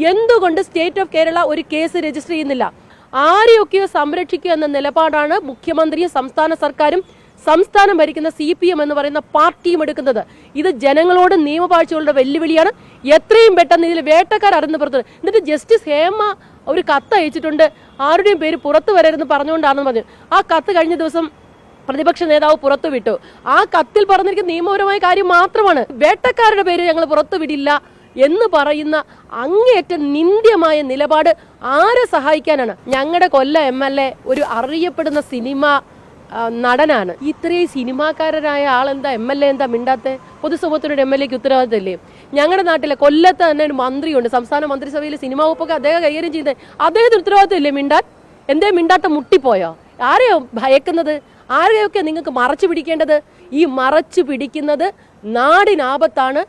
എന്തുകൊണ്ട് state of Kerala ഒരു case register ചെയ്യുന്നില്ല? ആരെയൊക്കെയോ സംരക്ഷിക്കുക എന്ന നിലപാടാണ് മുഖ്യമന്ത്രിയും സംസ്ഥാന സർക്കാരും സംസ്ഥാനം ഭരിക്കുന്ന CPM എന്ന് പറയുന്ന പാർട്ടിയും എടുക്കുന്നത്. ഇത് ജനങ്ങളോട് നിയമപാഴ്ചകളുടെ വെല്ലുവിളിയാണ്. എത്രയും പെട്ടെന്ന് ഇതിൽ വേട്ടക്കാർ അറിഞ്ഞു പുറത്ത്. എന്നിട്ട് ജസ്റ്റിസ് ഹേമ ഒരു കത്ത് അയച്ചിട്ടുണ്ട്, ആരുടെയും പേര് പുറത്തു വരരുതെന്ന് പറഞ്ഞുകൊണ്ടാണെന്ന് പറഞ്ഞു. ആ കത്ത് കഴിഞ്ഞ ദിവസം പ്രതിപക്ഷ നേതാവ് പുറത്തു വിട്ടു. ആ കത്തിൽ പറഞ്ഞിരിക്കുന്ന നിയമപരമായ കാര്യം മാത്രമാണ്. വേട്ടക്കാരുടെ പേര് ഞങ്ങൾ പുറത്തു വിടില്ല എന്ന് പറയുന്ന അങ്ങേയറ്റം നിന്ദ്യമായ നിലപാട് ആരെ സഹായിക്കാനാണ്? ഞങ്ങളുടെ കൊല്ല MLA ഒരു അറിയപ്പെടുന്ന സിനിമ നടനാണ്. ഇത്രയും സിനിമാക്കാരനായ ആളെന്താ MLA എന്താ മിണ്ടാത്തെ? പൊതുസമൂഹത്തിനൊരു MLAക്ക് ഉത്തരവാദിത്തമില്ലേ? ഞങ്ങളുടെ നാട്ടിലെ കൊല്ലത്ത് തന്നെ ഒരു മന്ത്രിയുണ്ട്, സംസ്ഥാന മന്ത്രിസഭയിൽ സിനിമാ വകുപ്പൊക്കെ അദ്ദേഹം കൈകാര്യം ചെയ്തേ. അദ്ദേഹത്തിന് ഉത്തരവാദിത്തമില്ലേ മിണ്ടാൻ? എന്തേ മിണ്ടാട്ടം മുട്ടിപ്പോയോ? ആരെയോ ഭയക്കുന്നത്? ആരെയൊക്കെ നിങ്ങൾക്ക് മറച്ചു പിടിക്കേണ്ടത്? ഈ മറച്ചു പിടിക്കുന്നത് നാടിനാപത്താണ്.